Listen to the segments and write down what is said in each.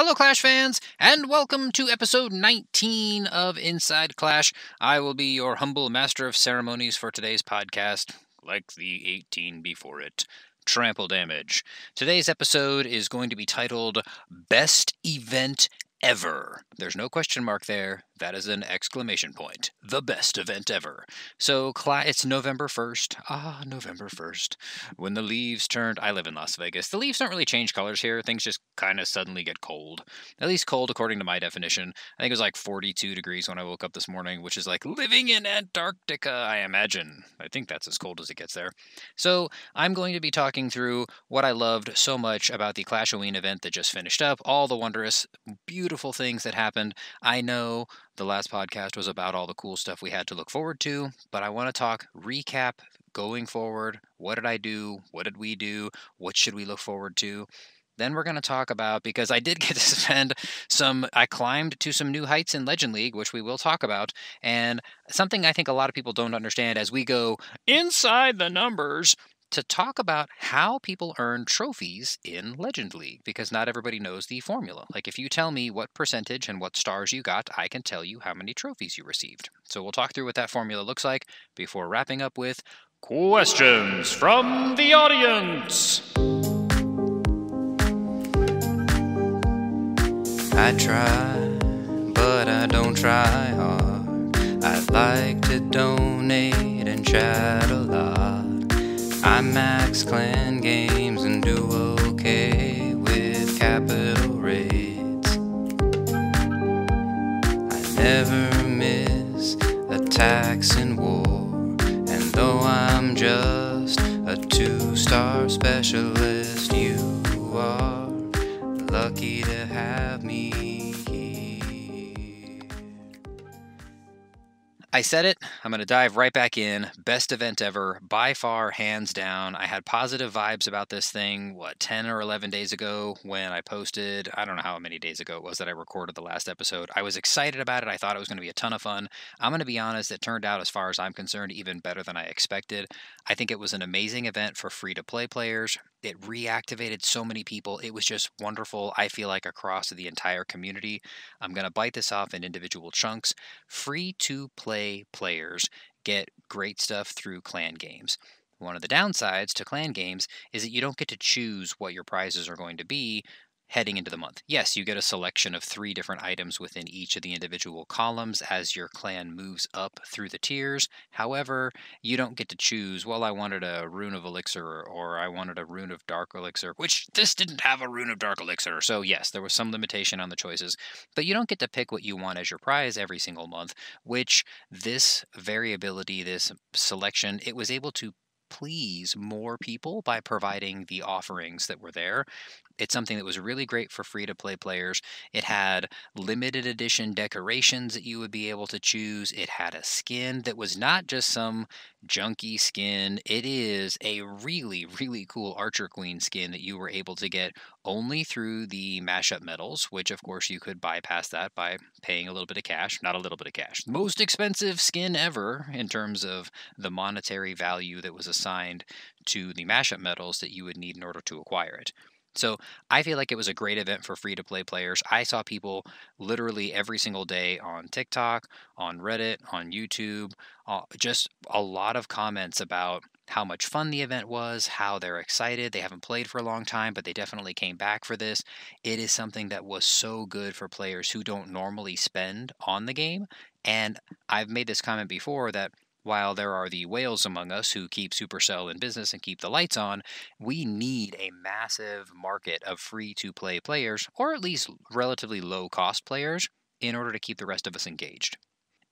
Hello, Clash fans, and welcome to episode 19 of Inside Clash. I will be your humble master of ceremonies for today's podcast, like the 18 before it. Trample damage. Today's episode is going to be titled Best Event Ever. There's no question mark there. That is an exclamation point. The best event ever. So, it's November 1st. November 1st. When the leaves turned... I live in Las Vegas. The leaves don't really change colors here. Things just kind of suddenly get cold. At least cold according to my definition. I think it was like 42 degrees when I woke up this morning, which is like living in Antarctica, I imagine. I think that's as cold as it gets there. So, I'm going to be talking through what I loved so much about the Clashoween event that just finished up. All the wondrous, beautiful things that happened. I know the last podcast was about all the cool stuff we had to look forward to, but I want to talk recap going forward. What did I do? What did we do? What should we look forward to? Then we're going to talk about, because I did get to spend I climbed to some new heights in Legend League, which we will talk about, and something I think a lot of people don't understand as we go inside the numbers, to talk about how people earn trophies in Legend League, because not everybody knows the formula. Like, if you tell me what percentage and what stars you got, I can tell you how many trophies you received. So we'll talk through what that formula looks like before wrapping up with questions from the audience. I try, but I don't try hard. I like to donate and chat a lot. I max clan games and do okay with capital rates. I never miss attacks in war, and though I'm just a 2-star specialist, you are lucky to have me here. I said it. I'm going to dive right back in. Best event ever, by far, hands down. I had positive vibes about this thing, 10 or 11 days ago when I posted. I don't know how many days ago it was that I recorded the last episode. I was excited about it. I thought it was going to be a ton of fun. I'm going to be honest, it turned out, as far as I'm concerned, even better than I expected. I think it was an amazing event for free-to-play players. It reactivated so many people. It was just wonderful, I feel like, across the entire community. I'm going to bite this off in individual chunks. Free-to-play players get great stuff through clan games. One of the downsides to clan games is that you don't get to choose what your prizes are going to be heading into the month. Yes, you get a selection of 3 different items within each of the individual columns as your clan moves up through the tiers. However, you don't get to choose, I wanted a rune of Elixir, or I wanted a rune of Dark Elixir, which this didn't have a rune of Dark Elixir. So yes, there was some limitation on the choices, but you don't get to pick what you want as your prize every single month, which this variability, this selection, it was able to please more people by providing the offerings that were there. It's something that was really great for free-to-play players. It had limited edition decorations that you would be able to choose. It had a skin that was not just some junky skin. It is a really, really cool Archer Queen skin that you were able to get only through the mashup medals, which of course you could bypass that by paying a little bit of cash. Not a little bit of cash. Most expensive skin ever in terms of the monetary value that was assigned to the mashup medals that you would need in order to acquire it. So I feel like it was a great event for free-to-play players. I saw people literally every single day on TikTok, on Reddit, on YouTube, just a lot of comments about how much fun the event was, how they're excited. They haven't played for a long time, but they definitely came back for this. It is something that was so good for players who don't normally spend on the game. And I've made this comment before that while there are the whales among us who keep Supercell in business and keep the lights on, we need a massive market of free-to-play players, or at least relatively low-cost players, in order to keep the rest of us engaged.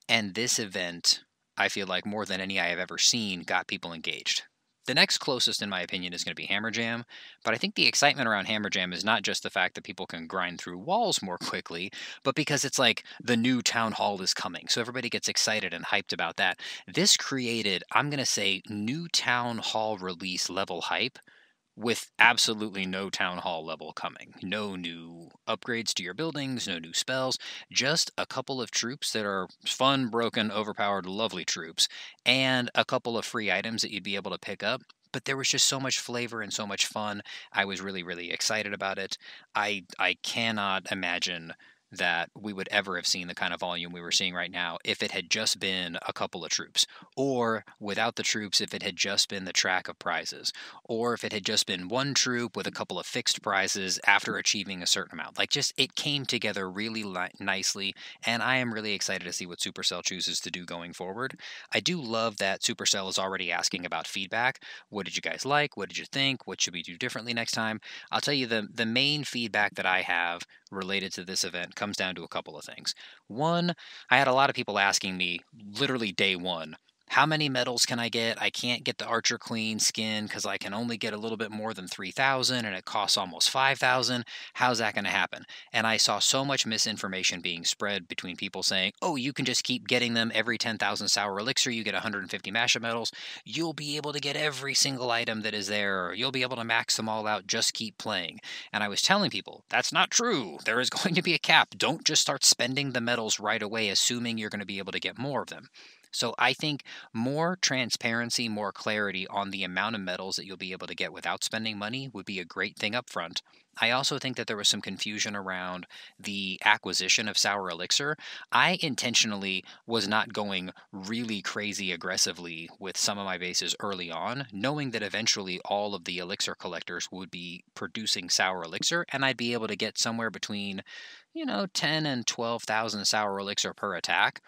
And this event, I feel like more than any I have ever seen, got people engaged. The next closest, in my opinion, is going to be Hammer Jam, but I think the excitement around Hammer Jam is not just the fact that people can grind through walls more quickly, but because it's like the new town hall is coming, so everybody gets excited and hyped about that. This created, I'm going to say, new town hall release level hype, with absolutely no town hall level coming. No new upgrades to your buildings, no new spells, just a couple of troops that are fun, broken, overpowered, lovely troops, and a couple of free items that you'd be able to pick up but there was just so much flavor and so much fun. I was really, really excited about it. I cannot imagine that we would ever have seen the kind of volume we were seeing right now if it had just been a couple of troops, or without the troops, if it had just been the track of prizes, or if it had just been one troop with a couple of fixed prizes after achieving a certain amount. Like, just it came together really nicely, and I am really excited to see what Supercell chooses to do going forward. I do love that Supercell is already asking about feedback. What did you guys like? What did you think? What should we do differently next time? I'll tell you, the main feedback that I have related to this event comes down to a couple of things. One, I had a lot of people asking me literally day one, how many medals can I get? I can't get the Archer Queen skin because I can only get a little bit more than 3,000 and it costs almost 5,000. How's that going to happen? And I saw so much misinformation being spread between people saying, oh, you can just keep getting them every 10,000 Sour Elixir, you get 150 mashup medals. You'll be able to get every single item that is there, or you'll be able to max them all out, just keep playing. And I was telling people, that's not true. There is going to be a cap. Don't just start spending the medals right away, assuming you're going to be able to get more of them. So I think more transparency, more clarity on the amount of medals that you'll be able to get without spending money would be a great thing up front. I also think that there was some confusion around the acquisition of Sour Elixir. I intentionally was not going really crazy aggressively with some of my bases early on, knowing that eventually all of the Elixir collectors would be producing Sour Elixir, and I'd be able to get somewhere between, 10 and 12,000 Sour Elixir per attack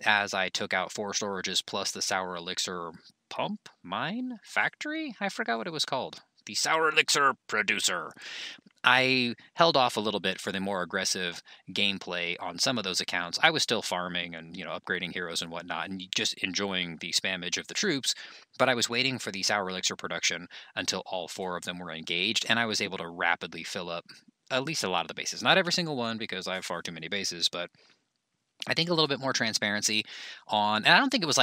as I took out 4 storages plus the Sour Elixir pump, mine, factory? I forgot what it was called. The Sour Elixir producer. I held off a little bit for the more aggressive gameplay on some of those accounts. I was still farming and, upgrading heroes and whatnot, and just enjoying the spammage of the troops, but I was waiting for the Sour Elixir production until all 4 of them were engaged, and I was able to rapidly fill up at least a lot of the bases. Not every single one, because I have far too many bases, but I think a little bit more transparency on, and I don't think it was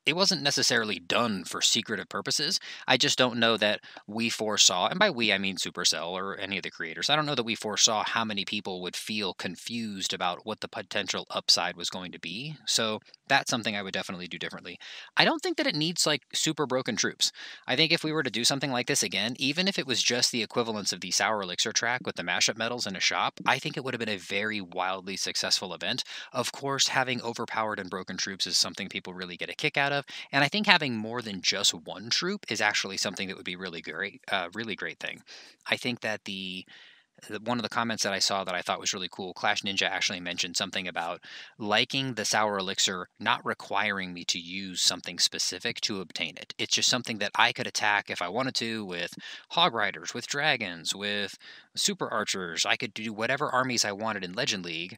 it wasn't necessarily done for secretive purposes. I just don't know that we foresaw, and by we I mean Supercell or any of the creators, I don't know that we foresaw how many people would feel confused about what the potential upside was going to be. So that's something I would definitely do differently. I don't think that it needs super broken troops. I think if we were to do something like this again, even if it was just the equivalence of the Sour Elixir track with the mashup medals in a shop, I think it would have been a very wildly successful event. Of course, having overpowered and broken troops is something people really get a kick out of, and I think having more than just one troop is actually something that would be really great, really great thing. I think that one of the comments that I saw that I thought was really cool, Clash Ninja actually mentioned something about liking the Sour Elixir not requiring me to use something specific to obtain it. It's just something that I could attack if I wanted to with Hog Riders, with Dragons, with Super Archers. I could do whatever armies I wanted in Legend League,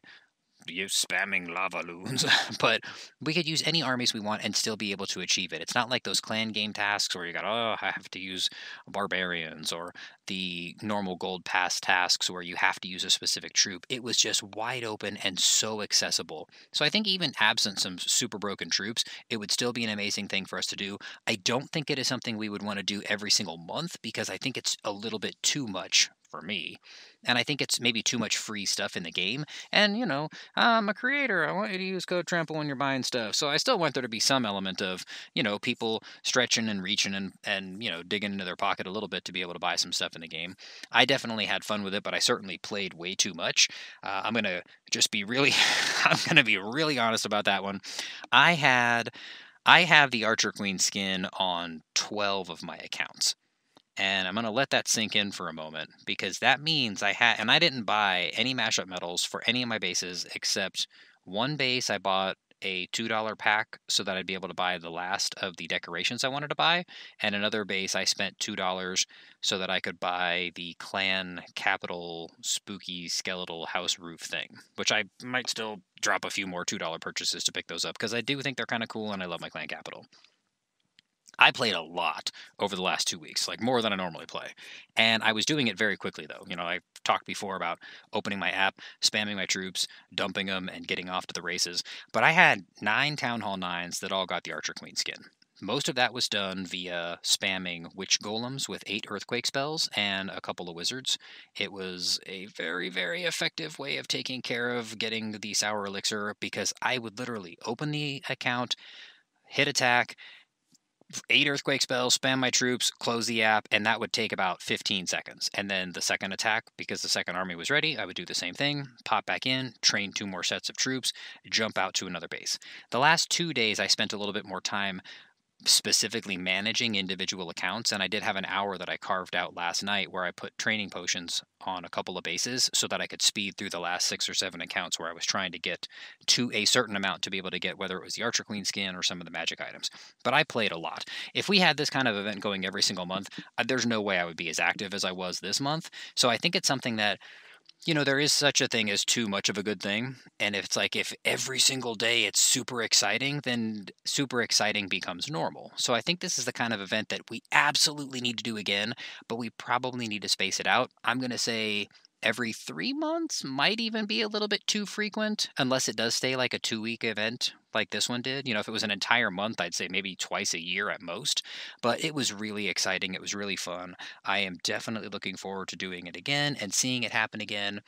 use spamming lava loons, but we could use any armies we want and still be able to achieve it. It's not like those clan game tasks where I have to use barbarians, or the normal gold pass tasks where you have to use a specific troop. It was just wide open and so accessible. So I think even absent some super broken troops, it would still be an amazing thing for us to do. I don't think it is something we would want to do every single month, because I think it's a little bit too much for me. And I think it's maybe too much free stuff in the game. And, I'm a creator. I want you to use code Trample when you're buying stuff. So I still want there to be some element of, people stretching and reaching and digging into their pocket a little bit to be able to buy some stuff in the game. I definitely had fun with it, but I certainly played way too much. I'm going to just be really, I'm going to be really honest about that one. I have the Archer Queen skin on 12 of my accounts. And I'm going to let that sink in for a moment, because that means and I didn't buy any mashup medals for any of my bases except one base. I bought a $2 pack so that I'd be able to buy the last of the decorations I wanted to buy. And another base, I spent $2 so that I could buy the clan capital spooky skeletal house roof thing, which I might still drop a few more $2 purchases to pick those up, because I do think they're kind of cool and I love my clan capital. I played a lot over the last 2 weeks, like more than I normally play. And I was doing it very quickly, though. I talked before about opening my app, spamming my troops, dumping them, and getting off to the races. But I had 9 Town Hall 9s that all got the Archer Queen skin. Most of that was done via spamming witch golems with 8 earthquake spells and a couple of wizards. It was a very, very effective way of taking care of getting the Sour Elixir, because I would literally open the account, hit attack, 8 earthquake spells, spam my troops, close the app, and that would take about 15 seconds. And then the second attack, because the second army was ready, I would do the same thing, pop back in, train 2 more sets of troops, jump out to another base. The last 2 days, I spent a little bit more time specifically managing individual accounts, and I did have an hour that I carved out last night where I put training potions on a couple of bases so that I could speed through the last 6 or 7 accounts where I was trying to get to a certain amount to be able to get whether it was the Archer Queen skin or some of the magic items. But I played a lot. If we had this kind of event going every single month, there's no way I would be as active as I was this month. So I think it's something that, there is such a thing as too much of a good thing. And if it's like, if every single day it's super exciting, then super exciting becomes normal. So I think this is the kind of event that we absolutely need to do again, but we probably need to space it out. I'm going to say every 3 months might even be a little bit too frequent, unless it does stay like a 2-week event like this one did. If it was an entire month, I'd say maybe twice a year at most. But it was really exciting. It was really fun. I am definitely looking forward to doing it again and seeing it happen again.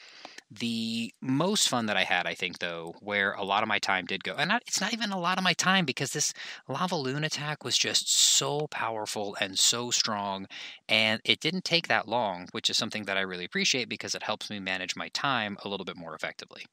The most fun that I had, I think, though, where a lot of my time did go, and it's not even a lot of my time because this Lava Loon attack was just so powerful and so strong, and it didn't take that long, which is something that I really appreciate because it helps me manage my time a little bit more effectively.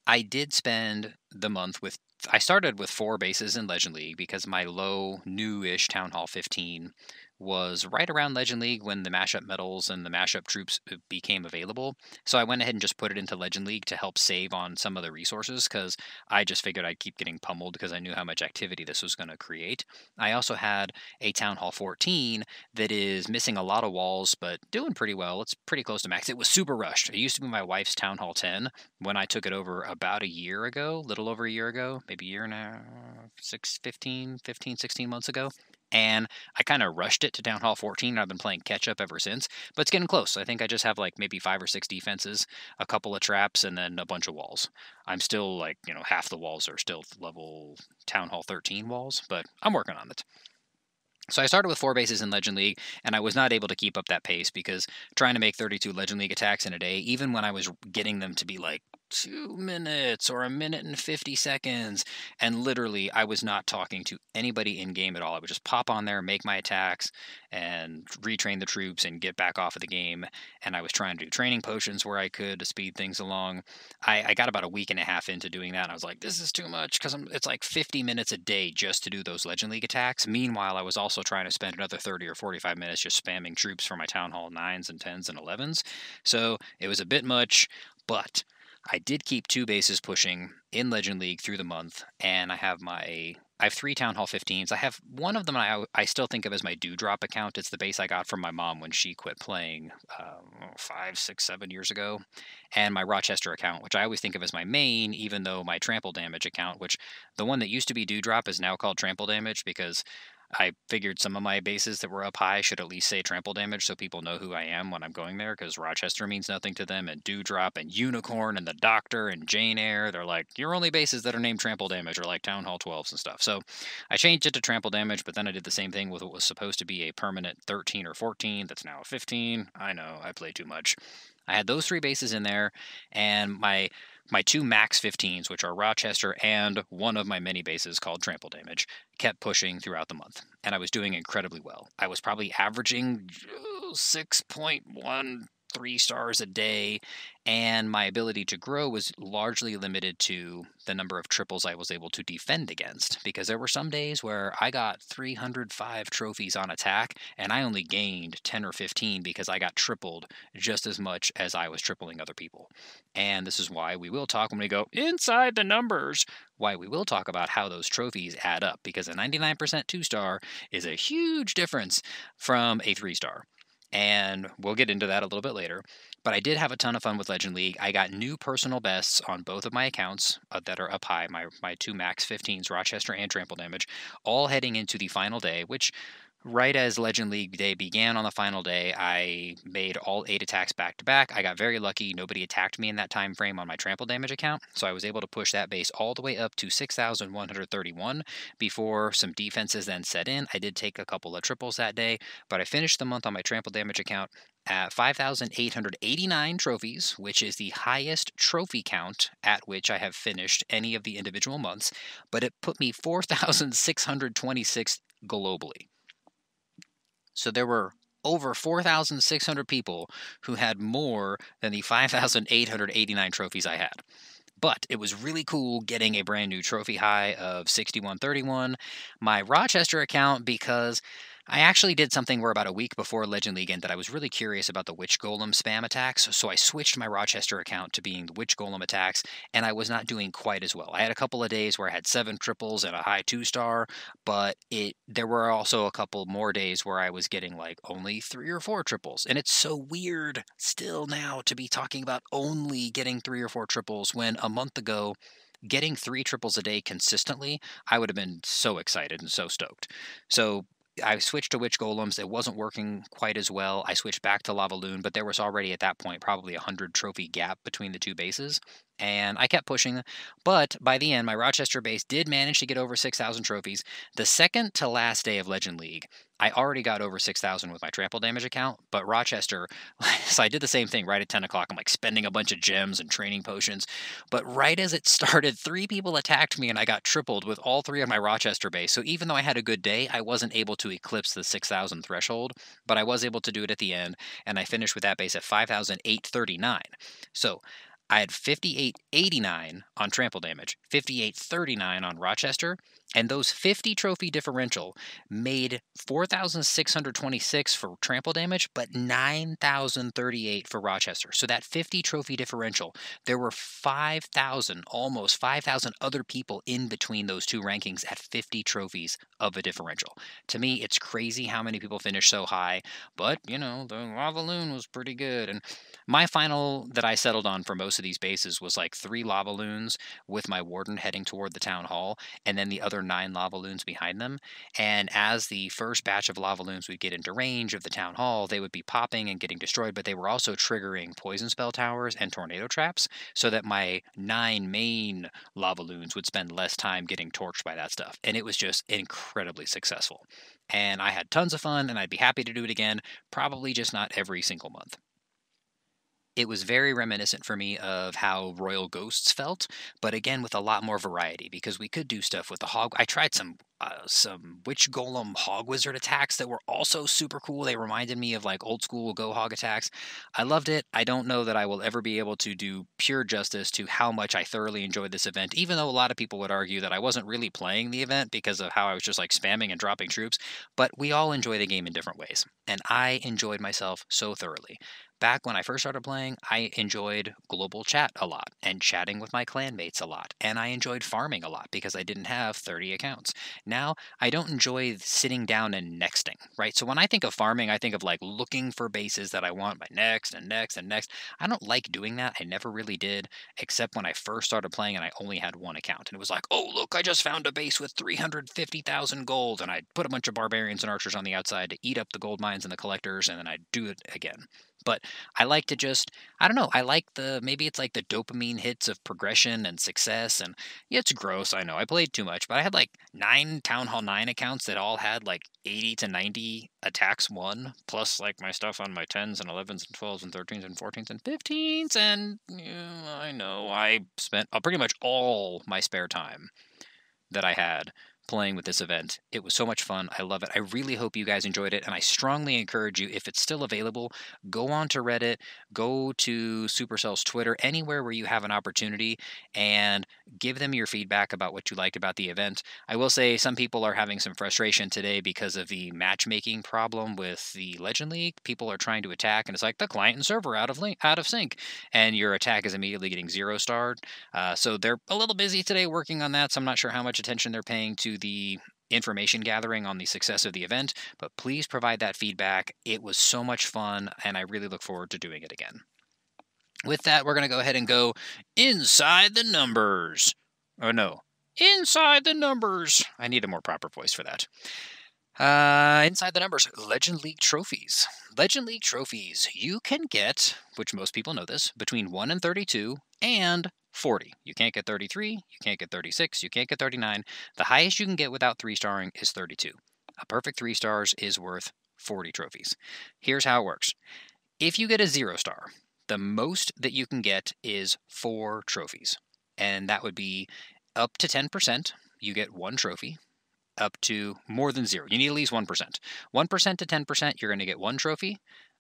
I did spend the month with. I started with 4 bases in Legend League because my low, new-ish Town Hall 15 was right around Legend League when the mashup medals and the mashup troops became available. So I went ahead and just put it into Legend League to help save on some of the resources because I just figured I'd keep getting pummeled because I knew how much activity this was going to create. I also had a Town Hall 14 that is missing a lot of walls but doing pretty well. It's pretty close to max. It was super rushed. It used to be my wife's Town Hall 10 when I took it over about a year ago, little over a year ago, maybe a year and a half, 15, 16 months ago. And I kind of rushed it to Town Hall 14, and I've been playing catch-up ever since. But it's getting close. I think I just have like maybe 5 or 6 defenses, a couple of traps, and then a bunch of walls. I'm still like, half the walls are still level Town Hall 13 walls, but I'm working on it. So I started with 4 bases in Legend League, and I was not able to keep up that pace because trying to make 32 Legend League attacks in a day, even when I was getting them to be like 2 minutes or 1 minute and 50 seconds, and literally I was not talking to anybody in game at all. I would just pop on there, make my attacks, and retrain the troops and get back off of the game. And I was trying to do training potions where I could to speed things along. I got about a week and a half into doing that, and I was like, this is too much because it's like 50 minutes a day just to do those Legend League attacks. Meanwhile, I was also trying to spend another 30 or 45 minutes just spamming troops for my Town Hall 9s and 10s and 11s. So it was a bit much, but I did keep 2 bases pushing in Legend League through the month, and I have 3 Town Hall 15s. I have one of them I still think of as my Dewdrop account. It's the base I got from my mom when she quit playing 5, 6, 7 years ago. And my Rochester account, which I always think of as my main, even though my Trample Damage account, which the one that used to be Dewdrop is now called Trample Damage because I figured some of my bases that were up high should at least say Trample Damage so people know who I am when I'm going there, because Rochester means nothing to them, and Dewdrop and Unicorn and the Doctor and Jane Eyre, they're like, your only bases that are named Trample Damage are like Town Hall 12s and stuff. So I changed it to Trample Damage, but then I did the same thing with what was supposed to be a permanent 13 or 14 that's now a 15. I know, I play too much. I had those 3 bases in there, and my 2 max 15s, which are Rochester and one of my mini bases called Trample Damage, kept pushing throughout the month, and I was doing incredibly well. I was probably averaging 6.13 stars a day, and my ability to grow was largely limited to the number of triples I was able to defend against, because there were some days where I got 305 trophies on attack, and I only gained 10 or 15 because I got tripled just as much as I was tripling other people. And this is why we will talk when we go inside the numbers, why we will talk about how those trophies add up, because a 99% 2-star is a huge difference from a 3-star. And we'll get into that a little bit later. But I did have a ton of fun with Legend League. I got new personal bests on both of my accounts that are up high, my 2 max 15s, Rochester and Trample Damage, all heading into the final day, which right as Legend League Day began on the final day, I made all 8 attacks back-to-back. I got very lucky. Nobody attacked me in that time frame on my Trample Damage account, so I was able to push that base all the way up to 6,131 before some defenses then set in. I did take a couple of triples that day, but I finished the month on my Trample Damage account at 5,889 trophies, which is the highest trophy count at which I have finished any of the individual months, but it put me 4,626 globally. So there were over 4,600 people who had more than the 5,889 trophies I had. But it was really cool getting a brand new trophy high of 6131. My Rochester account, because I actually did something where about a week before Legend League ended, I was really curious about the Witch Golem spam attacks, so I switched my Rochester account to being the Witch Golem attacks, and I was not doing quite as well. I had a couple of days where I had 7 triples and a high 2-star, but there were also a couple more days where I was getting like only 3 or 4 triples, and it's so weird still now to be talking about only getting 3 or 4 triples when a month ago getting 3 triples a day consistently, I would have been so excited and so stoked. So I switched to Witch Golems. It wasn't working quite as well. I switched back to Lava Loon, but there was already at that point probably 100 trophy gap between the two bases, and I kept pushing. But by the end, my Rochester base did manage to get over 6,000 trophies. The second to last day of Legend League, I already got over 6,000 with my trample damage account, but Rochester, so I did the same thing right at 10 o'clock. I'm like spending a bunch of gems and training potions, but right as it started, 3 people attacked me and I got tripled with all 3 of my Rochester base. So even though I had a good day, I wasn't able to eclipse the 6,000 threshold, but I was able to do it at the end, and I finished with that base at 5,839. So I had 5889 on trample damage, 5839 on Rochester, and those 50 trophy differential made 4,626 for trample damage, but 9,038 for Rochester. So that 50 trophy differential, there were 5,000, almost 5,000 other people in between those two rankings at 50 trophies of a differential. To me, it's crazy how many people finish so high, but, the Lava Loon was pretty good. And my final that I settled on for most of these bases was like 3 Lava Loons with my Warden heading toward the Town Hall, and then the other 9 Lava Loons behind them. And as the first batch of Lava Loons would get into range of the Town Hall, they would be popping and getting destroyed, but they were also triggering Poison Spell Towers and Tornado Traps, so that my 9 main Lava Loons would spend less time getting torched by that stuff. And it was just incredibly successful. And I had tons of fun, and I'd be happy to do it again, probably just not every single month. It was very reminiscent for me of how Royal Ghosts felt, but again with a lot more variety, because we could do stuff with the hog. I tried some Witch Golem Hog Wizard attacks that were also super cool. They reminded me of like old school Go Hog attacks. I loved it. I don't know that I will ever be able to do pure justice to how much I thoroughly enjoyed this event, even though a lot of people would argue that I wasn't really playing the event because of how I was just like spamming and dropping troops. But we all enjoy the game in different ways, and I enjoyed myself so thoroughly. Back when I first started playing, I enjoyed global chat a lot and chatting with my clanmates a lot, and I enjoyed farming a lot because I didn't have 30 accounts. Now, I don't enjoy sitting down and nexting, right? So when I think of farming, I think of like looking for bases that I want by next and next and next. I don't like doing that. I never really did, except when I first started playing and I only had one account. And it was like, oh, look, I just found a base with 350,000 gold, and I'd put a bunch of barbarians and archers on the outside to eat up the gold mines and the collectors, and then I'd do it again. But I like to just, I don't know, I like maybe it's like the dopamine hits of progression and success. And yeah, it's gross, I know, I played too much, but I had like 9 Town Hall 9 accounts that all had like 80 to 90 attacks won, plus like my stuff on my 10s and 11s and 12s and 13s and 14s and 15s. And yeah, I know, I spent pretty much all my spare time that I had playing with this event. It was so much fun. I love it. I really hope you guys enjoyed it, and I strongly encourage you, if it's still available, go on to Reddit, go to Supercell's Twitter, anywhere where you have an opportunity, and give them your feedback about what you liked about the event. I will say some people are having some frustration today because of the matchmaking problem with the Legend League. People are trying to attack, and it's like the client and server out of sync, and your attack is immediately getting 0-starred. So they're a little busy today working on that, so I'm not sure how much attention they're paying to the information gathering on the success of the event, but please provide that feedback. It was so much fun, and I really look forward to doing it again. With that, we're going to go ahead and go inside the numbers. Oh no, inside the numbers. I need a more proper voice for that. Inside the numbers, Legend League trophies. Legend League trophies, you can get, which most people know this, between 1 and 32 and 40. You can't get 33, you can't get 36, you can't get 39. The highest you can get without 3-starring is 32. A perfect 3 stars is worth 40 trophies. Here's how it works. If you get a 0-star, the most that you can get is 4 trophies. And that would be up to 10%, you get 1 trophy. up to more than 0. You need at least 1%. 1% to 10%, you're going to get 1 trophy.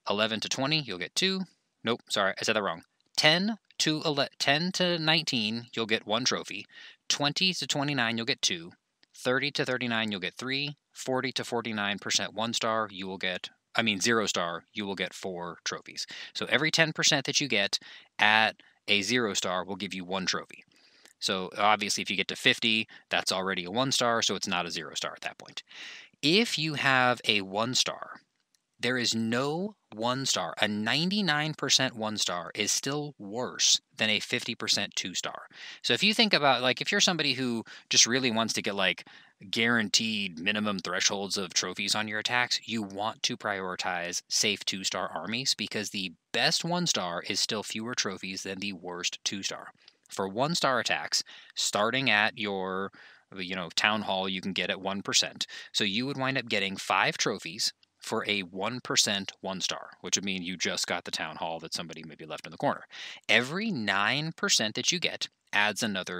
11 to 20, you'll get 2. Nope, sorry, I said that wrong. 10 to 19, you'll get 1 trophy. 20 to 29, you'll get 2. 30 to 39, you'll get 3. 40 to 49% 1 star, 0 star, you will get 4 trophies. So every 10% that you get at a 0 star will give you 1 trophy. So obviously if you get to 50, that's already a 1 star, so it's not a 0 star at that point. If you have a 1 star, there is no 1 star. A 99% 1 star is still worse than a 50% 2 star. So if you think about, like, if you're somebody who just really wants to get like guaranteed minimum thresholds of trophies on your attacks, you want to prioritize safe 2 star armies, because the best 1 star is still fewer trophies than the worst 2 star. For 1 star attacks, starting at your town hall, you can get at 1%. So you would wind up getting 5 trophies for a 1% 1 star, which would mean you just got the town hall that somebody maybe left in the corner. Every 9% that you get adds another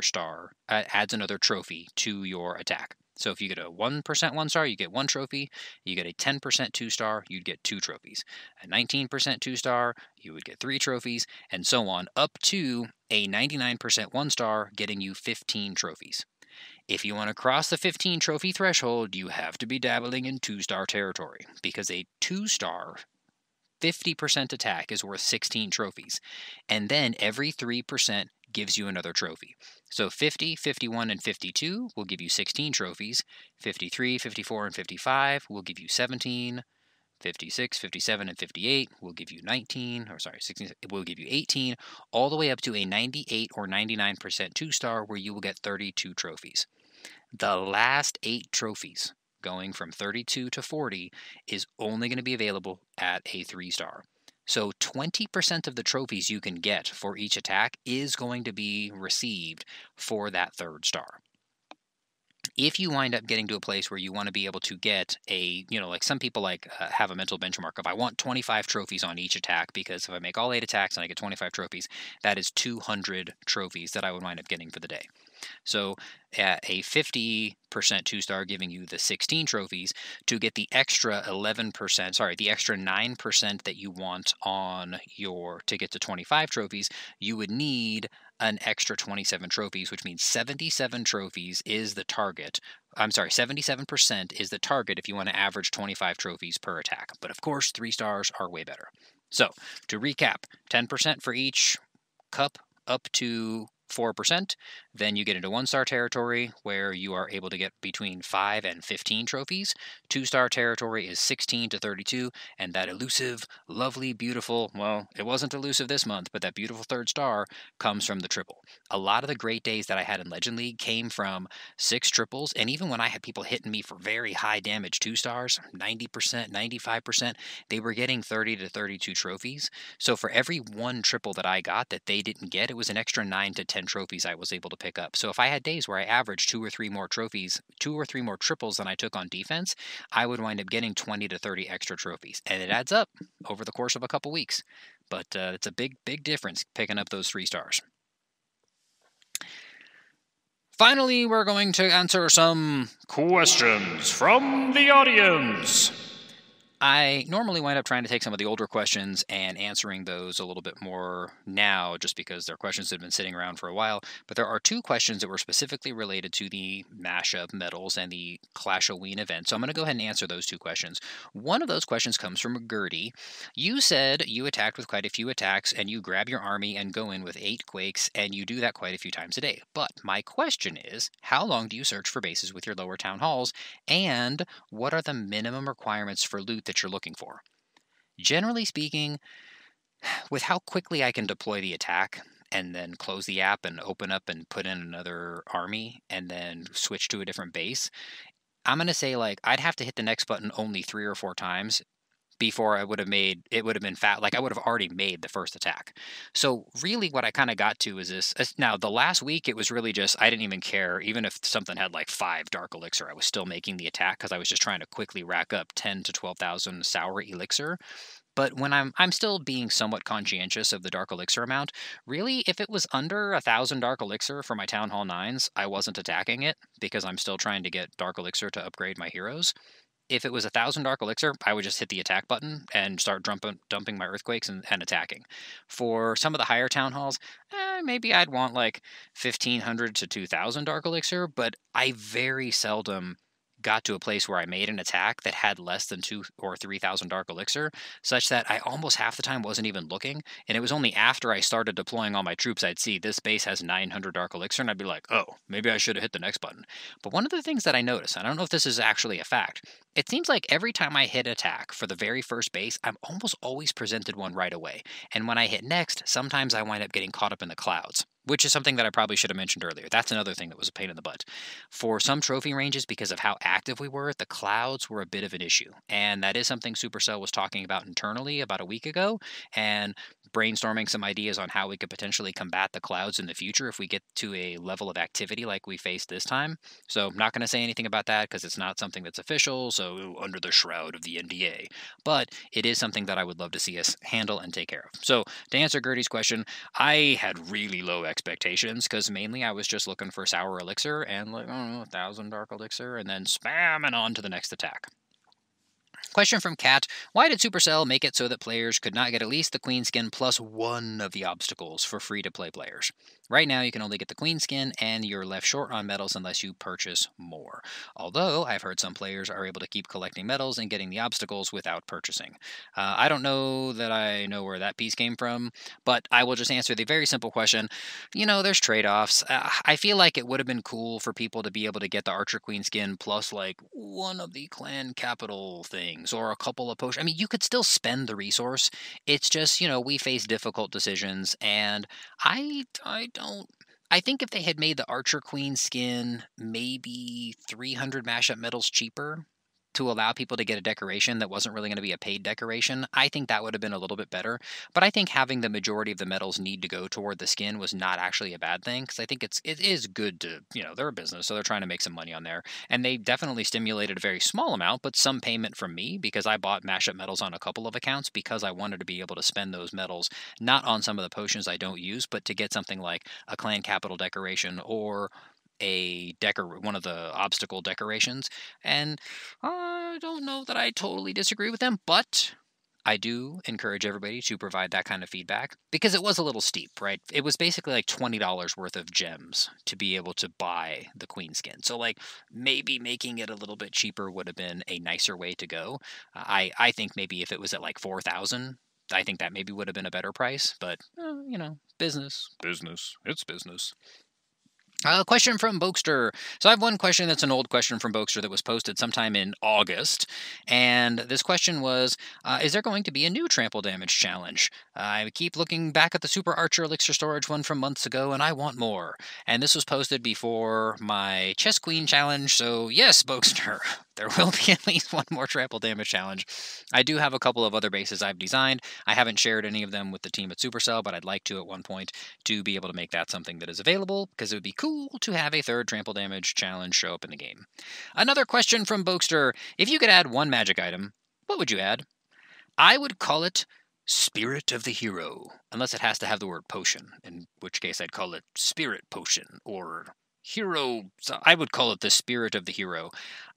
trophy to your attack. So if you get a 1% 1 star, you get 1 trophy. You get a 10% 2 star, you'd get 2 trophies. A 19% 2 star, you would get 3 trophies, and so on, up to a 99% 1 star, getting you 15 trophies. If you want to cross the 15 trophy threshold, you have to be dabbling in 2 star territory, because a 2 star 50% attack is worth 16 trophies, and then every 3% gives you another trophy. So 50, 51, and 52 will give you 16 trophies. 53, 54, and 55 will give you 17. 56, 57, and 58 will give you 16, it will give you 18, all the way up to a 98 or 99% 2 star, where you will get 32 trophies. The last 8 trophies, going from 32 to 40, is only going to be available at a 3 star. So 20% of the trophies you can get for each attack is going to be received for that 3rd star. If you wind up getting to a place where you want to be able to get like some people have a mental benchmark of, I want 25 trophies on each attack, because if I make all 8 attacks and I get 25 trophies, that is 200 trophies that I would wind up getting for the day. So at a 50% 2 star, giving you the 16 trophies, to get the extra 9% that you want to get to 25 trophies, you would need an extra 27 trophies, which means 77 trophies is the target. 77% is the target if you want to average 25 trophies per attack. But of course, 3 stars are way better. So to recap, 10% for each cup up to 4%. Then you get into 1 star territory, where you are able to get between 5 and 15 trophies. 2 star territory is 16 to 32, and that elusive, lovely, beautiful, well, it wasn't elusive this month, but that beautiful 3rd star comes from the triple. A lot of the great days that I had in Legend League came from 6 triples, and even when I had people hitting me for very high damage 2 stars, 90%, 95%, they were getting 30 to 32 trophies. So for every 1 triple that I got that they didn't get, it was an extra 9 to 10 trophies I was able to pick up. So if I had days where I averaged 2 or 3 more triples than I took on defense, I would wind up getting 20 to 30 extra trophies, and it adds up over the course of a couple weeks. But it's a big difference picking up those 3 stars. Finally, we're going to answer some questions from the audience. I normally wind up trying to take some of the older questions and answering those a little bit more now, just because they're questions that have been sitting around for a while. But there are 2 questions that were specifically related to the mashup medals and the Clash-Oween event. So I'm going to go ahead and answer those 2 questions. One of those questions comes from Gertie. You said you attacked with quite a few attacks, and you grab your army and go in with 8 quakes, and you do that quite a few times a day. But my question is, how long do you search for bases with your lower town halls, and what are the minimum requirements for loot that you're looking for? Generally speaking, with how quickly I can deploy the attack and then close the app and open up and put in another army and then switch to a different base, I'm going to say I'd have to hit the next button only 3 or 4 times before I would have been I would have already made the first attack. So really what I kind of got to is this. Now, the last week, it was really just, I didn't even care. Even if something had 5 Dark Elixir, I was still making the attack, because I was just trying to quickly rack up 10 to 12,000 Sour Elixir. But when I'm still being somewhat conscientious of the Dark Elixir amount. Really, if it was under 1,000 Dark Elixir for my Town Hall 9s, I wasn't attacking it because I'm still trying to get Dark Elixir to upgrade my heroes. If it was 1,000 Dark Elixir, I would just hit the attack button and start dumping my Earthquakes and attacking. For some of the higher Town Halls, maybe I'd want like 1,500 to 2,000 Dark Elixir, but I very seldom got to a place where I made an attack that had less than 2 or 3,000 Dark Elixir, such that I almost half the time wasn't even looking, and it was only after I started deploying all my troops I'd see this base has 900 Dark Elixir, and I'd be like, oh, maybe I should have hit the next button. But one of the things that I noticed, I don't know if this is actually a fact, it seems like every time I hit attack for the very first base, I'm almost always presented one right away. And when I hit next, sometimes I wind up getting caught up in the clouds, which is something that I probably should have mentioned earlier. That's another thing that was a pain in the butt. For some trophy ranges, because of how active we were, the clouds were a bit of an issue. And that is something Supercell was talking about internally about a week ago, and brainstorming some ideas on how we could potentially combat the clouds in the future if we get to a level of activity like we faced this time. So I'm not going to say anything about that because it's not something that's official, so under the shroud of the NDA. But it is something that I would love to see us handle and take care of. So to answer Gertie's question, I had really low expectations because mainly I was just looking for Sour Elixir and like, I don't know, 1,000 Dark Elixir and then spamming on to the next attack. Question from Kat. Why did Supercell make it so that players could not get at least the Queen skin plus one of the obstacles for free-to-play players? Right now, you can only get the Queen skin, and you're left short on medals unless you purchase more. Although, I've heard some players are able to keep collecting medals and getting the obstacles without purchasing. I don't know that I know where that piece came from, but I will just answer the very simple question. There's trade-offs. I feel like it would have been cool for people to be able to get the Archer Queen skin plus, like, one of the clan capital things or a couple of potions. I mean, you could still spend the resource. It's just, we face difficult decisions, and I don't. I think if they had made the Archer Queen skin maybe 300 mashup medals cheaper to allow people to get a decoration that wasn't really going to be a paid decoration, I think that would have been a little bit better. But I think having the majority of the medals need to go toward the skin was not actually a bad thing, because I think it is good to, they're a business, so they're trying to make some money on there. And they definitely stimulated a very small amount, but some payment from me, because I bought mashup medals on a couple of accounts because I wanted to be able to spend those medals not on some of the potions I don't use, but to get something like a clan capital decoration or one of the obstacle decorations. And I don't know that I totally disagree with them, but I do encourage everybody to provide that kind of feedback because it was a little steep, right? It was basically like $20 worth of gems to be able to buy the Queen skin. So like maybe making it a little bit cheaper would have been a nicer way to go. I think maybe if it was at like 4,000, I think that maybe would have been a better price, but business, it's business. Question from Bokester. So I have one question that's an old question from Bokester that was posted sometime in August. And this question was, is there going to be a new trample damage challenge? I keep looking back at the Super Archer Elixir Storage one from months ago, and I want more. And this was posted before my Chess Queen challenge. So yes, Bokester, there will be at least one more trample damage challenge. I do have a couple of other bases I've designed. I haven't shared any of them with the team at Supercell, but I'd like to at one point to be able to make that something that is available, because it would be cool to have a third trample damage challenge show up in the game. Another question from Bokester. If you could add one magic item, what would you add? I would call it Spirit of the Hero, unless it has to have the word potion, in which case I'd call it Spirit Potion, or Hero. So I would call it the Spirit of the Hero.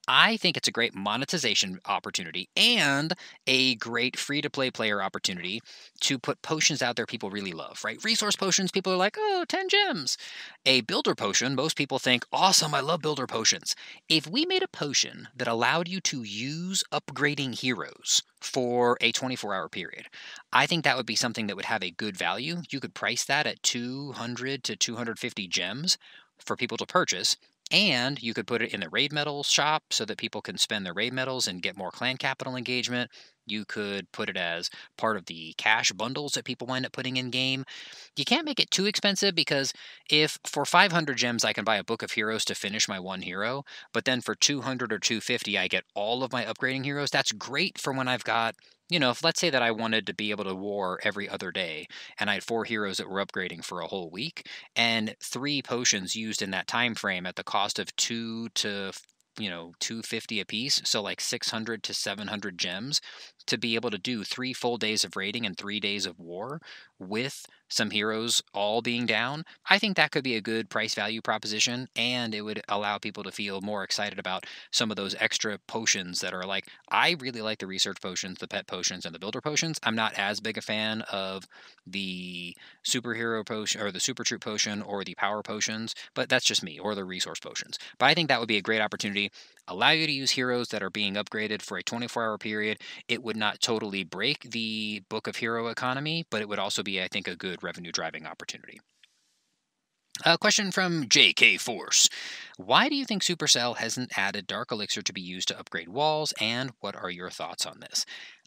I think it's a great monetization opportunity and a great free-to-play player opportunity to put potions out there people really love, right? Resource potions, people are like, oh, 10 gems. A builder potion, most people think, awesome, I love builder potions. If we made a potion that allowed you to use upgrading heroes for a 24-hour period, I think that would be something that would have a good value. You could price that at 200 to 250 gems for people to purchase. And you could put it in the raid medals shop so that people can spend their raid medals and get more clan capital engagement. You could put it as part of the cash bundles that people wind up putting in game. You can't make it too expensive, because if for 500 gems I can buy a book of heroes to finish my one hero, but then for 200 or 250 I get all of my upgrading heroes, that's great for when I've got, if let's say that I wanted to be able to war every other day and I had 4 heroes that were upgrading for a whole week and 3 potions used in that time frame at the cost of 2 to 250 a piece, so like 600 to 700 gems. to be able to do 3 full days of raiding and 3 days of war with some heroes all being down, I think that could be a good price value proposition, and it would allow people to feel more excited about some of those extra potions that are like, I really like the research potions, the pet potions, and the builder potions. I'm not as big a fan of the superhero potion or the super troop potion or the power potions, but that's just me, or the resource potions. But I think that would be a great opportunity. Allow you to use heroes that are being upgraded for a 24-hour period. It would not totally break the Book of Hero economy, but it would also be, I think, a good revenue driving opportunity. A question from JK Force. Why do you think Supercell hasn't added Dark Elixir to be used to upgrade walls, and what are your thoughts on this?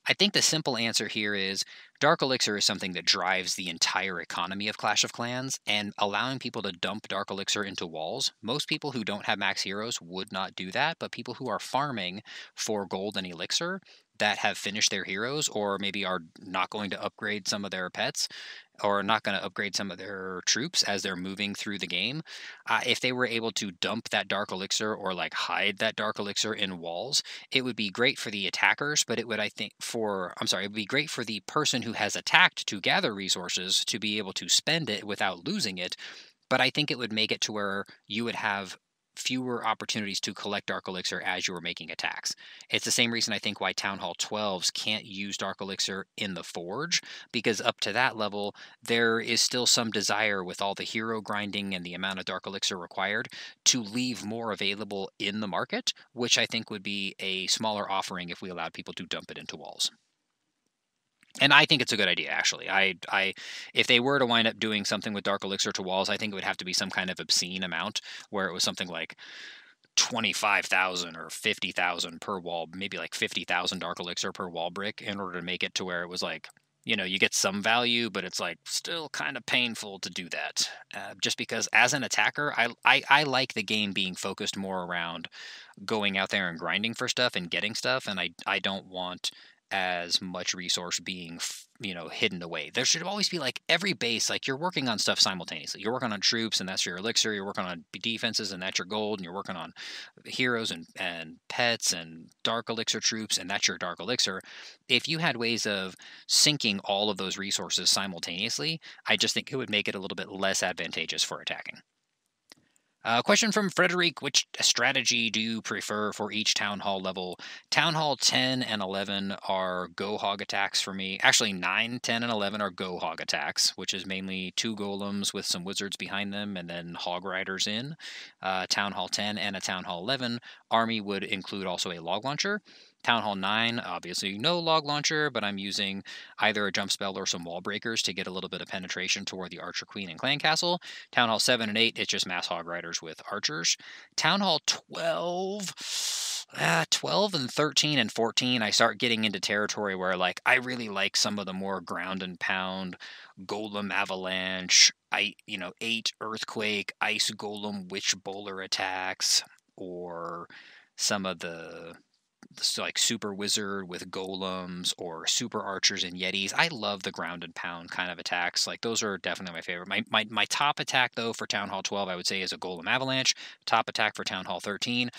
I think the simple answer here is Dark Elixir is something that drives the entire economy of Clash of Clans, and allowing people to dump Dark Elixir into walls, most people who don't have max heroes would not do that, but people who are farming for gold and elixir that have finished their heroes, or maybe are not going to upgrade some of their pets, or not going to upgrade some of their troops as they're moving through the game, if they were able to dump that Dark Elixir or like hide that Dark Elixir in walls, it would be great for the attackers, but it would, I think, it would be great for the person who has attacked to gather resources to be able to spend it without losing it. But I think it would make it to where you would have fewer opportunities to collect Dark Elixir as you were making attacks. It's the same reason I think why Town Hall 12s can't use Dark Elixir in the Forge, because up to that level, there is still some desire with all the hero grinding and the amount of Dark Elixir required to leave more available in the market, which I think would be a smaller offering if we allowed people to dump it into walls. And I think it's a good idea, actually. If they were to wind up doing something with Dark Elixir to walls, I think it would have to be some kind of obscene amount, where it was something like 25,000 or 50,000 per wall, maybe like 50,000 Dark Elixir per wall brick, in order to make it to where it was like, you get some value, but it's like still kind of painful to do that. Just because as an attacker, I like the game being focused more around going out there and grinding for stuff and getting stuff, and I don't want as much resource being hidden away. There should always be like every base, like you're working on stuff simultaneously. You're working on troops and that's your elixir, you're working on defenses and that's your gold, and you're working on heroes and pets and dark elixir troops and that's your dark elixir. If you had ways of syncing all of those resources simultaneously, I just think it would make it a little bit less advantageous for attacking. Question from Frederic. Which strategy do you prefer for each Town Hall level? Town Hall 10 and 11 are Go Hog attacks for me. Actually, 9, 10, and 11 are Go Hog attacks, which is mainly 2 golems with some wizards behind them and then Hog Riders in. Town Hall 10 and a Town Hall 11 army would include also a log launcher. Town Hall 9, obviously no log launcher, but I'm using either a jump spell or some wall breakers to get a little bit of penetration toward the Archer Queen and Clan Castle. Town Hall 7 and 8, it's just mass hog riders with archers. Town Hall 12, 12 and 13 and 14, I start getting into territory where like I really like some of the more ground and pound golem avalanche, 8 earthquake, ice golem witch bowler attacks, or some of the like super wizard with golems or super archers and yetis. I love the ground and pound kind of attacks. Like those are definitely my favorite. My top attack though for Town Hall 12, I would say, is a golem avalanche. Top attack for Town Hall 13,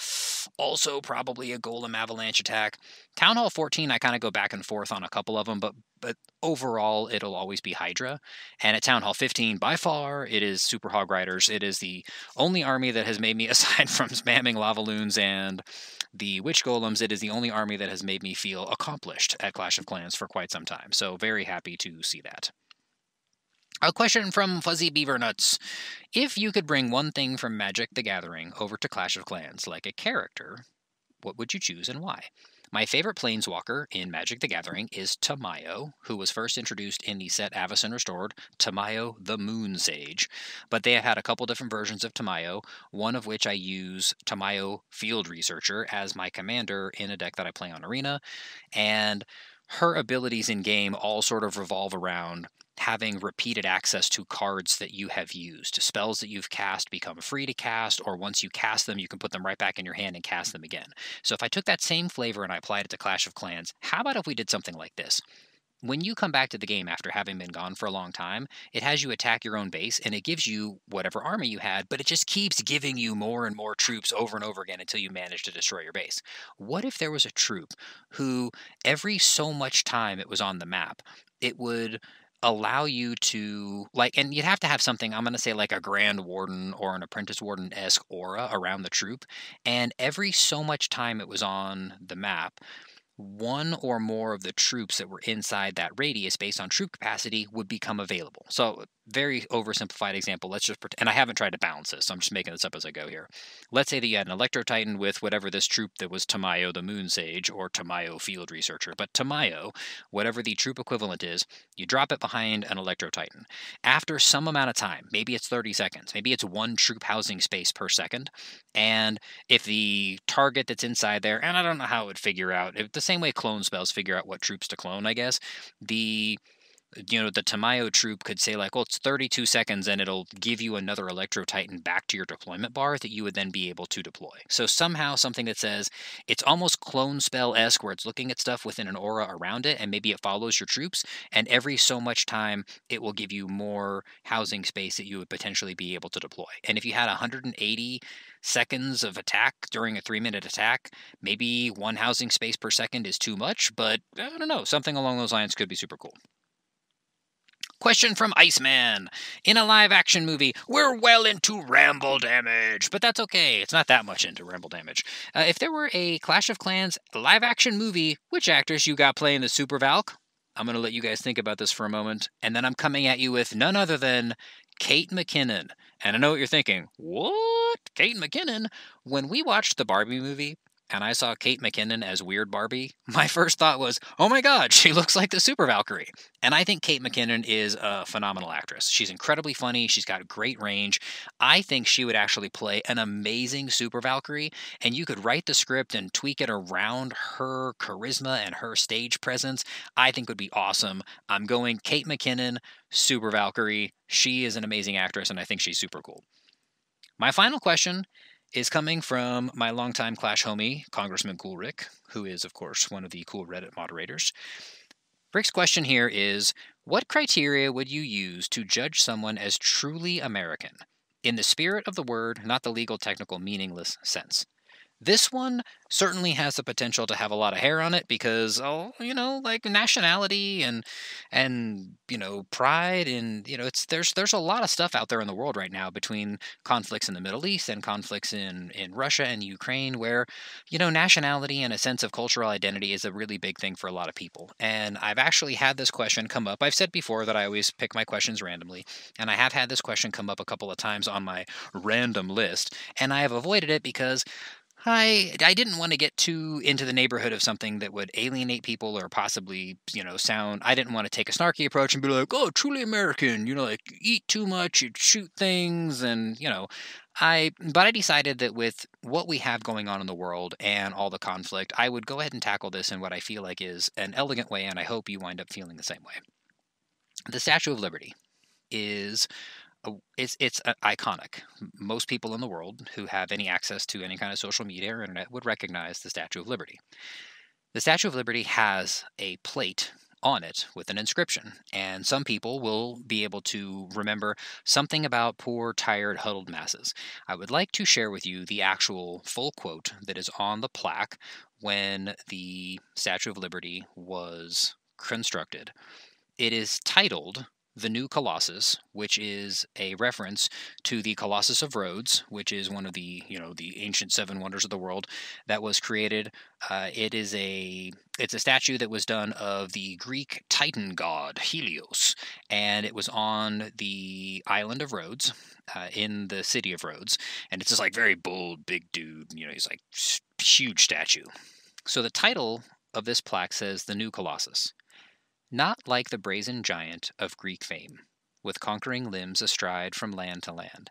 also probably a golem avalanche attack. Town Hall 14, I kind of go back and forth on a couple of them, but overall it'll always be Hydra. And at Town Hall 15, by far, it is Super Hog Riders. It is the only army that has made me, aside from spamming lava loons and the witch golems, it is the only army that has made me feel accomplished at Clash of Clans for quite some time. So very happy to see that. A question from Fuzzy Beaver Nuts. If you could bring one thing from Magic the Gathering over to Clash of Clans, like a character, what would you choose and why? My favorite planeswalker in Magic the Gathering is Tamayo, who was first introduced in the set Avacyn Restored, Tamayo the Moon Sage. But they have had a couple different versions of Tamayo, one of which I use Tamayo Field Researcher as my commander in a deck that I play on Arena. And her abilities in game all sort of revolve around having repeated access to cards that you have used. Spells that you've cast become free to cast, or once you cast them, you can put them right back in your hand and cast them again. So if I took that same flavor and I applied it to Clash of Clans, how about if we did something like this? when you come back to the game after having been gone for a long time, it has you attack your own base and it gives you whatever army you had, but it just keeps giving you more and more troops over and over again until you manage to destroy your base. What if there was a troop who, every so much time it was on the map, it would allow you to, like, and you'd have to have something, I'm going to say like a Grand Warden or an Apprentice Warden-esque aura around the troop, and every so much time it was on the map, one or more of the troops that were inside that radius based on troop capacity would become available. So, very oversimplified example. Let's just pretend, and I haven't tried to balance this, so I'm just making this up as I go here. Let's say that you had an Electro Titan with whatever this troop that was Tamayo the Moon Sage or Tamayo Field Researcher, but Tamayo, whatever the troop equivalent is, you drop it behind an Electro Titan. After some amount of time, maybe it's 30 seconds, maybe it's one troop housing space per second, and if the target that's inside there, and I don't know how it would figure out, the same way clone spells figure out what troops to clone, I guess, the Tamayo troop could say like, well, it's 32 seconds and it'll give you another Electro Titan back to your deployment bar that you would then be able to deploy. So somehow something that says it's almost clone spell-esque where it's looking at stuff within an aura around it and maybe it follows your troops, and every so much time it will give you more housing space that you would potentially be able to deploy. And if you had 180 seconds of attack during a 3-minute attack, maybe one housing space per second is too much, but I don't know, something along those lines could be super cool. Question from Iceman. In a live-action movie, we're well into ramble damage, but that's okay. It's not that much into ramble damage. If there were a Clash of Clans live-action movie, which actors you got playing the Super Valk? I'm going to let you guys think about this for a moment, and then I'm coming at you with none other than Kate McKinnon. And I know what you're thinking. What? Kate McKinnon? When we watched the Barbie movie, and I saw Kate McKinnon as Weird Barbie, my first thought was, oh my god, she looks like the Super Valkyrie. And I think Kate McKinnon is a phenomenal actress. She's incredibly funny. She's got great range. I think she would actually play an amazing Super Valkyrie, and you could write the script and tweak it around her charisma and her stage presence. I think would be awesome. I'm going Kate McKinnon, Super Valkyrie. She is an amazing actress, and I think she's super cool. My final question is coming from my longtime Clash homie, Congressman Cool Rick, who is, of course, one of the cool Reddit moderators. Rick's question here is, what criteria would you use to judge someone as truly American? In the spirit of the word, not the legal, technical, meaningless sense. This one certainly has the potential to have a lot of hair on it because, like nationality and pride and there's a lot of stuff out there in the world right now between conflicts in the Middle East and conflicts in Russia and Ukraine where nationality and a sense of cultural identity is a really big thing for a lot of people. And I've actually had this question come up. I've said before that I always pick my questions randomly, and I have had this question come up a couple of times on my random list, and I have avoided it because I didn't want to get too into the neighborhood of something that would alienate people or possibly, sound. I didn't want to take a snarky approach and be like, oh, truly American, like eat too much, you shoot things, and, but I decided that with what we have going on in the world and all the conflict, I would go ahead and tackle this in what I feel like is an elegant way, and I hope you wind up feeling the same way. The Statue of Liberty is it's iconic. Most people in the world who have any access to any kind of social media or internet would recognize the Statue of Liberty. The Statue of Liberty has a plate on it with an inscription, and some people will be able to remember something about poor, tired, huddled masses. I would like to share with you the actual full quote that is on the plaque when the Statue of Liberty was constructed. It is titled The New Colossus, which is a reference to the Colossus of Rhodes, which is one of the, the ancient 7 wonders of the world that was created. It's a statue that was done of the Greek Titan god Helios, and it was on the island of Rhodes, in the city of Rhodes, and it's this like very bold, big dude. He's like huge statue. So the title of this plaque says The New Colossus. Not like the brazen giant of Greek fame, with conquering limbs astride from land to land.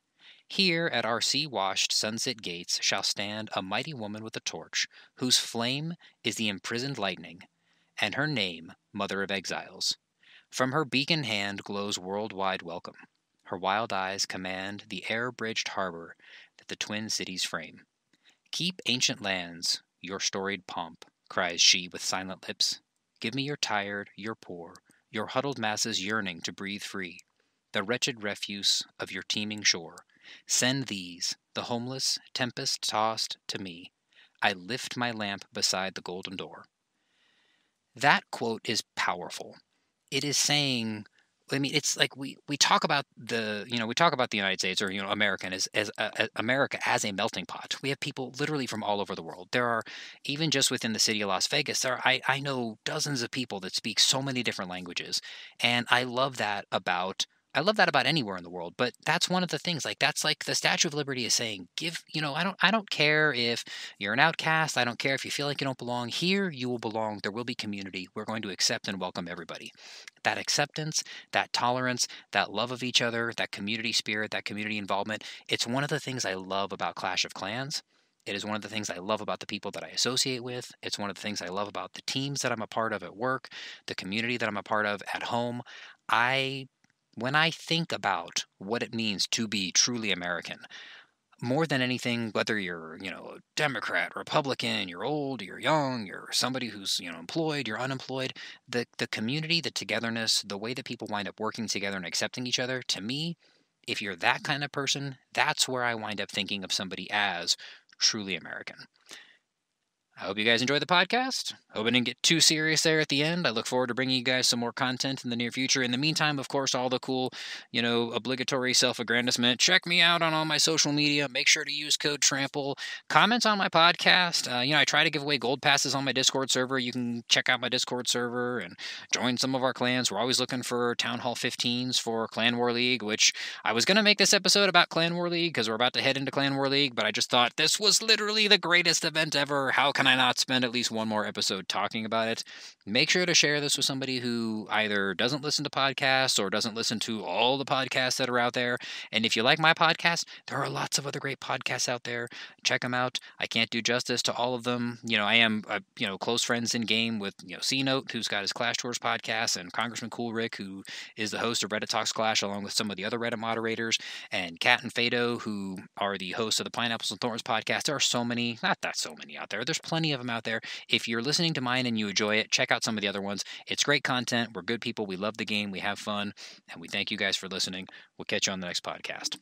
Here at our sea-washed sunset gates shall stand a mighty woman with a torch, whose flame is the imprisoned lightning, and her name, Mother of Exiles. From her beacon hand glows worldwide welcome. Her wild eyes command the air-bridged harbor that the twin cities frame. Keep ancient lands, your storied pomp, cries she with silent lips. Give me your tired, your poor, your huddled masses yearning to breathe free, the wretched refuse of your teeming shore. Send these, the homeless, tempest-tossed, to me. I lift my lamp beside the golden door. That quote is powerful. It is saying, I mean, it's like we talk about we talk about the United States, or American as America as a melting pot. We have people literally from all over the world. There are, even just within the city of Las Vegas, I know dozens of people that speak so many different languages, and I love that about anywhere in the world. But that's one of the things, like that's like the Statue of Liberty is saying, give, I don't care if you're an outcast. I don't care if you feel like you don't belong. Here you will belong. There will be community. We're going to accept and welcome everybody. That acceptance, that tolerance, that love of each other, that community spirit, that community involvement, it's one of the things I love about Clash of Clans. It is one of the things I love about the people that I associate with. It's one of the things I love about the teams that I'm a part of at work, the community that I'm a part of at home. I When I think about what it means to be truly American, more than anything, whether you're, a Democrat, Republican, you're old, you're young, you're somebody who's, employed, you're unemployed, the community, the togetherness, the way that people wind up working together and accepting each other, to me, if you're that kind of person, that's where I wind up thinking of somebody as truly American. I hope you guys enjoyed the podcast. Hope I didn't get too serious there at the end. I look forward to bringing you guys some more content in the near future. In the meantime, of course, all the cool, obligatory self-aggrandizement. Check me out on all my social media. Make sure to use code Trample. Comment on my podcast. I try to give away gold passes on my Discord server. You can check out my Discord server and join some of our clans. We're always looking for Town Hall 15s for Clan War League, which I was going to make this episode about Clan War League because we're about to head into Clan War League, but I just thought this was literally the greatest event ever. How can I not spend at least one more episode talking about it? Make sure to share this with somebody who either doesn't listen to podcasts or doesn't listen to all the podcasts that are out there. And if you like my podcast, there are lots of other great podcasts out there. Check them out. I can't do justice to all of them. I am, close friends in game with, C-Note, who's got his Clash Tours podcast, and Congressman Cool Rick, who is the host of Reddit Talks Clash, along with some of the other Reddit moderators, and Kat and Fado, who are the hosts of the Pineapples and Thorns podcast. There are so many, not that so many out there. There's plenty of them out there. If you're listening to mine and you enjoy it, check out some of the other ones. It's great content. We're good people. We love the game. We have fun. And we thank you guys for listening. We'll catch you on the next podcast.